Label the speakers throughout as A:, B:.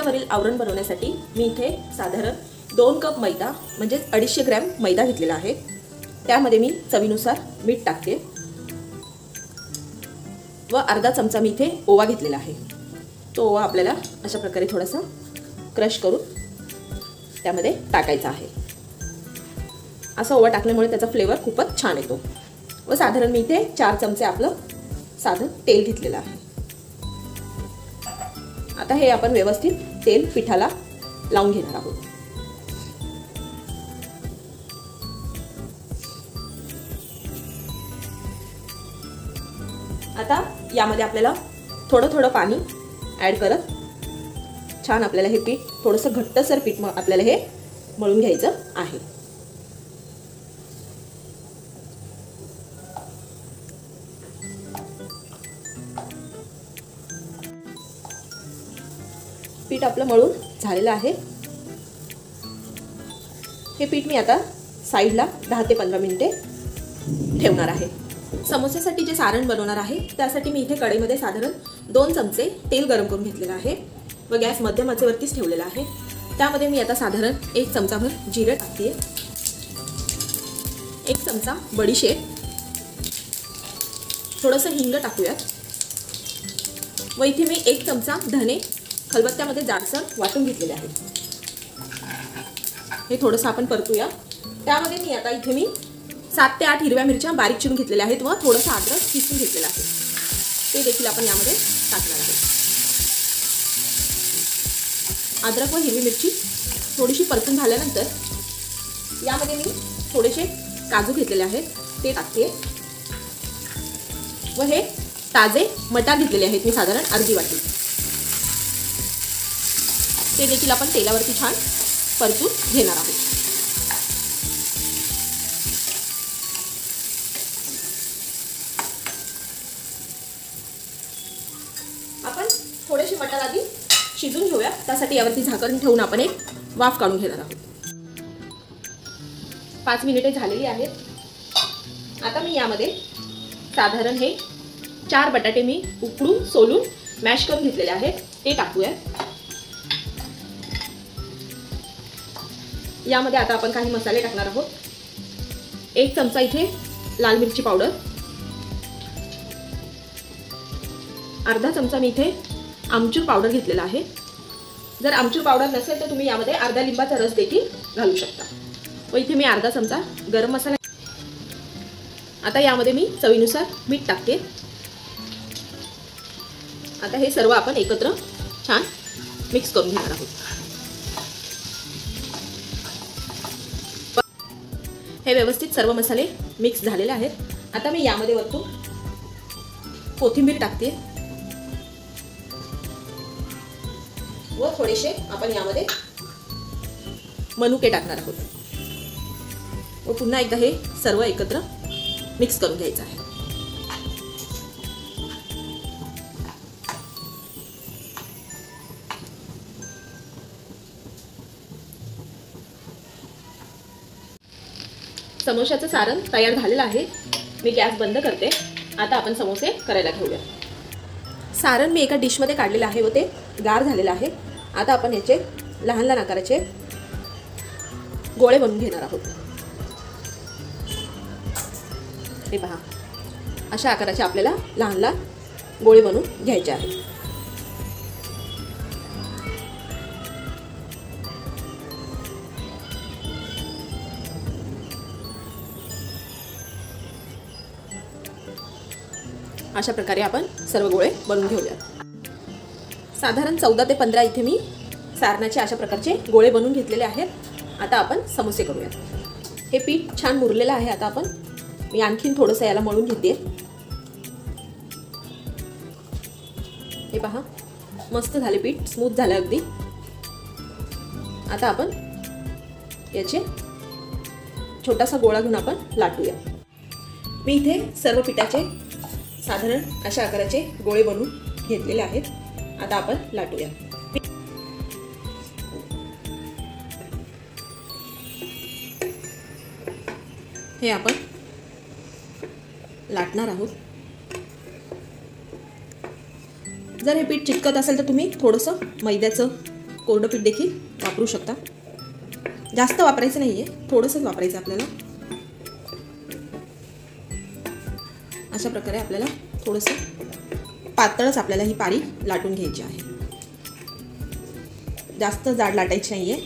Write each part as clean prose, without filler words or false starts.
A: पिठावरील आवरण बनवण्यासाठी मी इथे साधारण 2 कप मैदा म्हणजे 250 ग्रॅम मैदा घेतलेला आहे। त्यामध्ये मी चवीनुसार मीठ टाकते व अर्धा चमचा मी इथे ओवा घेतलेला आहे। तो ओवा आपल्याला अशा प्रकारे थोडासा क्रश करून त्यामध्ये टाकायचा आहे। असा ओवा टाकल्यामुळे त्याचा फ्लेवर खूपच छान येतो। व साधारण मी इथे 4 चमचे आपलं साधं तेल घेतलेलं आहे। आता हे आपण व्यवस्थित तेल पिठाला लावून घेणार आहोत। आता यामध्ये आपल्याला थोडं थोडं पाणी ऍड करत छान आपल्याला हे पीठ थोडंसं घट्टसर पीठ आपल्याला हे मळून घ्यायचं आहे। पीठ आपलं मळून झालेलं आहे। हे पीठ मी आता साइडला 10 ते 15 मिनिटे ठेवणार आहे। समोस्यासाठी जे सारण बनवणार आहे त्यासाठी मी इथे कढईमध्ये साधारण 2 चमचे तेल गरम करून घेतलेलं आहे व गॅस मध्यम आचेवरतीच ठेवलेला आहे। त्यामध्ये मी आता साधारण 1 चमचाभर जिरे टाकते, 1 चमचा बडीशेप, थोडंसं हिंग टाकूयात व इथे मी 1 चमचा धने खलबत्त्यामध्ये जाडसर वाटून घेतलेले आहेत। हे थोडंसं आपण परतूया। त्यामध्ये मी आता इथे मी 7 ते 8 हिरव्या मिरच्या बारीक चिरून घेतलेल्या आहेत व थोडंसं अद्रक किसून घेतलेलं आहे, ते देखील आपण यामध्ये टाकणार आहोत। अद्रक व हिरवी मिरची थोडीशी परतून झाल्यानंतर यामध्ये मी थोडेसे काजू घेतलेले आहेत, ते टाकते व हे ताजे मटार घेतलेले आहेत मी साधारण अर्धी वाटी, ते देखील आपण तेलावरती छान परतून घेणार आहोत। आपण थोडेसे मटार आधी शिजून घेऊया, त्यासाठी यावरती झाकण ठेवून आपण एक वाफ काढून घेणार आहोत। 5 मिनिटे झालेली आहेत। आता मी यामध्ये साधारण हे 4 बटाटे मी उकडून सोलून मॅश करून घेतलेले आहेत, ते टाकूया। यामध्ये आता आपण काही मसाले टाकणार आहोत। 1 चमचा इथे लाल मिरची पावडर, अर्धा चमचा मी इथे आमचूर पावडर घेतलेला आहे। जर आमचूर पावडर नसेल तर तुम्ही यामध्ये अर्धा लिंबाचा रस देखील घालू शकता व इथे मी अर्धा चमचा गरम मसाला। आता यामध्ये मी चवीनुसार मीठ टाकते। आता हे सर्व आपण एकत्र छान मिक्स करून घेणार आहोत। हे व्यवस्थित सर्व मसाले मिक्स झालेले आहेत। आता मी यामध्ये वरतून कोथिंबीर टाकते व थोडेसे आपण यामध्ये मनुके टाकणार आहोत व पुन्हा एकदा हे सर्व एकत्र मिक्स करून घ्यायचं आहे। समोशाचं सारण तयार झालेलं आहे। मी गॅस बंद करते। आता आपण समोसे करायला घेऊया। सारण मी एका डिशमध्ये काढलेलं आहे व ते गार झालेलं आहे। आता आपण याचे लहान लहान आकाराचे गोळे बनवून घेणार आहोत। हे पहा, अशा आकाराचे आपल्याला लहान लहान गोळे बनवून घ्यायचे आहेत। अशा प्रकारे आपण सर्व गोळे बनवून घेऊया। साधारण 14 ते 15 इथे मी सारणाचे अशा प्रकारचे गोळे बनवून घेतलेले आहेत। आता आपण समोसे करूया। हे पीठ छान मुरलेलं आहे। आता आपण मी आणखीन थोडंसं याला मळून घेते। हे पहा, मस्त झाले पीठ, स्मूथ झालं अगदी। आता आपण याचे छोटासा गोळा घेऊन आपण लाटूया। मी इथे सर्व पिठाचे साधारण अशा आकाराचे गोळे बनवून घेतलेले आहेत। आता आपण लाटूया। हे आपण लाटणार आहोत। जर हे पीठ चिकटत असेल तर तुम्ही थोडंसं मैद्याचं कोरडं पीठ देखील वापरू शकता. जास्त वापरायचं नाही आहे, थोडंसंच वापरायचं आपल्याला. अशा प्रकारे आपल्याला थोडंसं पातळच आपल्याला ही पारी लाटून घ्यायची आहे. जास्त जाड लाटायची नाही आहे.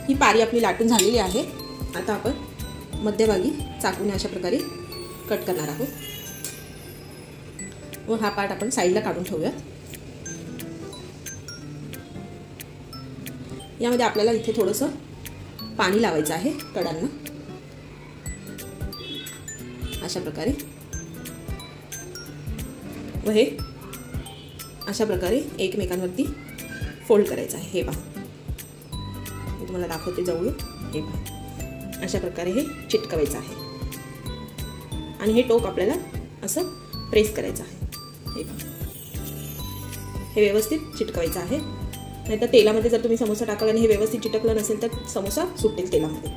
A: ही पारी आपली लाटून झालेली आहे. आता आपण मध्यभागी चाकूने अशा प्रकारे कट करणार आहोत व हा पार्ट आपण साईडला काढून ठेवूयात. यामध्ये आपल्याला इथे थोडंसं पाणी लावायचं आहे कडांना. अशा प्रकारे व हे अशा प्रकारे एकमेकांवरती फोल्ड करायचं आहे. हे पहा, मी तुम्हाला दाखवते जवळून. हे पहा, अशा प्रकारे हे चिटकवायचं आहे आणि हे टोक आपल्याला असं प्रेस करायचं आहे. हे पहा, हे व्यवस्थित चिटकवायचं आहे. नाहीतर तेलामध्ये जर तुम्ही समोसा टाकला आणि हे व्यवस्थित चिटकलं नसेल तर समोसा सुटेल तेलामध्ये.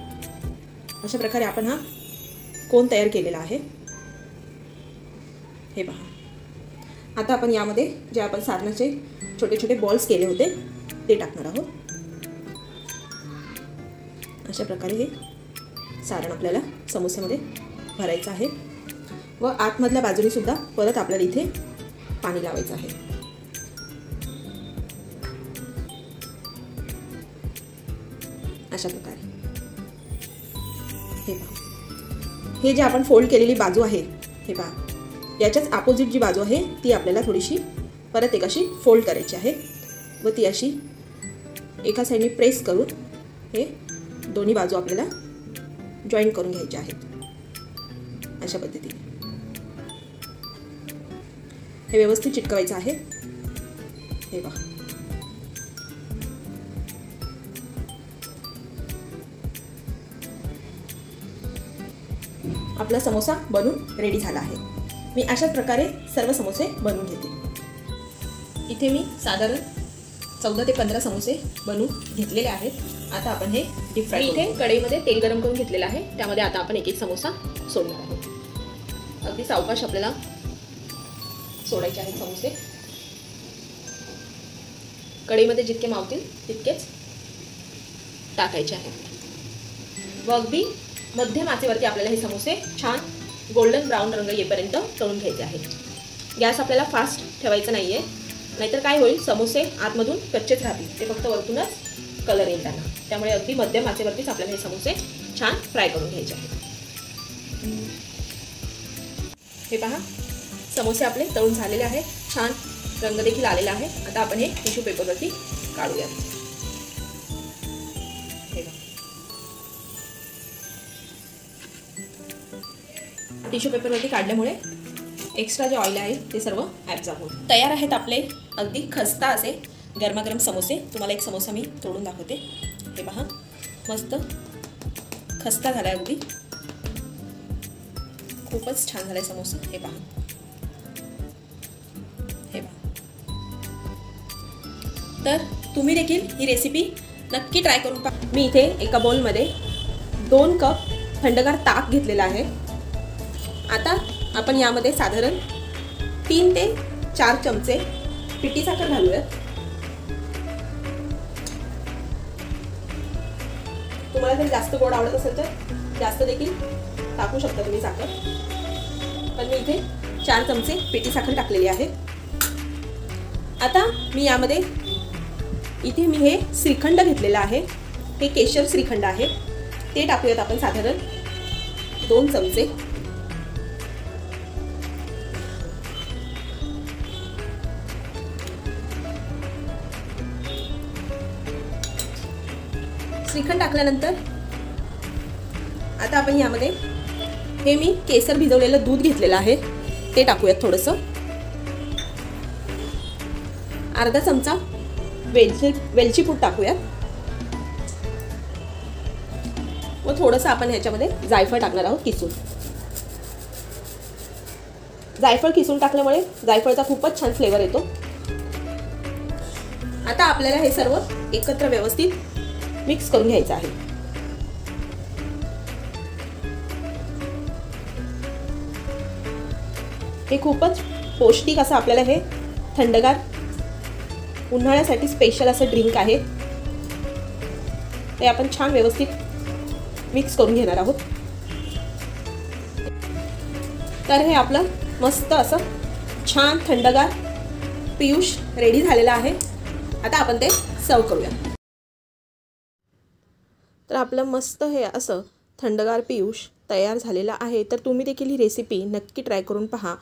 A: अशा प्रकारे आपण हा कोन तयार केलेला आहे. हे पहा, आता आपण यामध्ये जे आपण सारणाचे छोटे छोटे बॉल्स केले होते ते टाकणार आहोत. अशा प्रकारे हे सारण आपल्याला समोस्यामध्ये भरायचं आहे व आतमधल्या बाजूने सुद्धा परत आपल्याला इथे पाणी लावायचं आहे. अशा प्रकारे हे पहा, हे जे आपण फोल्ड केलेली बाजू आहे, हे पहा, याच्याच अपोजिट जी बाजू आहे ती आपल्याला थोडीशी परत एक अशी फोल्ड करायची आहे व ती अशी एका साईडने प्रेस करून हे दोन्ही बाजू आपल्याला जॉईन करून घ्यायचे आहेत. अशा पद्धतीने हे व्यवस्थित चिटकवायचं आहे. हे पहा, आपला समोसा बनवून रेडी झाला आहे. मी अशाच प्रकारे सर्व समोसे बनवून घेते. इथे मी साधारण 14 ते 15 समोसे बनवून घेतलेले आहेत. आता आपण हे डीप फ्राय. इथे कढईमध्ये तेल गरम करून घेतलेलं आहे. त्यामध्ये आता आपण एक एक समोसा सोडणार आहोत. अगदी सावकाश आपल्याला सोडायचे आहेत समोसे. कढईमध्ये जितके मावतील तितकेच टाकायचे आहेत व अगदी मध्यम आचेवरती आपल्याला हे समोसे छान गोल्डन ब्राऊन रंग येईपर्यंत तळून घ्यायचे आहेत. गॅस आपल्याला फास्ट ठेवायचा नाहीये, नाहीतर काय होईल, समोसे आतमधून कच्चेच राहतील. ते फक्त वरतूनच कलर येईल त्यांना. त्यामुळे अगदी मध्यम आचेवरतीच आपल्याला हे समोसे छान फ्राय करून घ्यायचे आहेत. हे पहा, समोसे आपले तळून झालेले आहेत. छान रंग देखील आलेला आहे. आता आपण हे टिश्यू पेपरवरती काढूयात. टिश्यू पेपरवरती काढल्यामुळे एक्स्ट्रा जे ऑइल आहे ते सर्व ॲब्झॉर्ब होईल. तयार आहेत आपले अगदी खस्ता असे गरमागरम समोसे. तुम्हाला एक समोसा मी तोडून दाखवते. हे पहा, मस्त खस्ता झाला आहे अगदी. खूपच छान झाला आहे समोसा. हे पहा, हे पहा. तर तुम्ही देखील ही रेसिपी नक्की ट्राय करून पहा. मी इथे एका बाउलमध्ये 2 कप थंडगार ताक घेतलेला आहे. आता आपण यामध्ये साधारण 3 ते 4 चमचे पिठी साखर घालूयात. तुम्हाला जर जास्त गोड आवडत असेल तर जास्त देखील टाकू शकता तुम्ही साखर. पण मी इथे 4 चमचे पिठी साखर टाकलेली आहे. आता मी यामध्ये इथे मी हे श्रीखंड घेतलेलं आहे. हे केशर श्रीखंड आहे. ते टाकूयात आपण साधारण 2 चमचे. श्रीखंड टाकल्यानंतर आता आपण यामध्ये हे मी केसर भिजवलेलं दूध घेतलेलं आहे ते टाकूयात. थोडंसं अर्धा चमचा वेलची पूड टाकूयात व थोडंसं आपण ह्याच्यामध्ये जायफळ टाकणार आहोत किसून. जायफळ किसून टाकल्यामुळे जायफळचा खूपच छान फ्लेवर येतो. आता आपल्याला हे सर्व एकत्र व्यवस्थित मिक्स करून घ्यायचं आहे. हे खूपच पौष्टिक असं आपल्याला हे थंडगार उन्हाळ्यासाठी स्पेशल असं ड्रिंक आहे. ते आपण छान व्यवस्थित मिक्स करून घेणार आहोत. तर हे आपलं मस्त असं छान थंडगार पियुष रेडी झालेलं आहे. आता आपण ते सर्व करूया. तर आपलं मस्त हे असं थंडगार पियुष तयार झालेला आहे. तर तुम्ही देखील ही रेसिपी नक्की ट्राय करून पहा.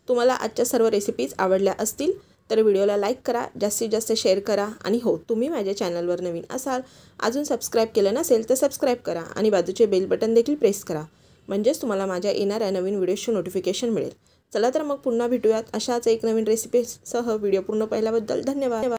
A: तुम्हाला आजच्या सर्व रेसिपीज आवडल्या असतील तर व्हिडिओला लाईक करा, जास्तीत जास्त शेअर करा. आणि हो, तुम्ही माझ्या चॅनलवर नवीन असाल, अजून सबस्क्राईब केलं नसेल तर सबस्क्राईब करा आणि बाजूचे बेल बटन देखील प्रेस करा, म्हणजेच तुम्हाला माझ्या येणाऱ्या नवीन व्हिडिओचे नोटिफिकेशन मिळेल. चला तर मग पुन्हा भेटूयात अशाच एक नवीन रेसिपीसह. व्हिडिओ पूर्ण पाहिल्याबद्दल धन्यवाद.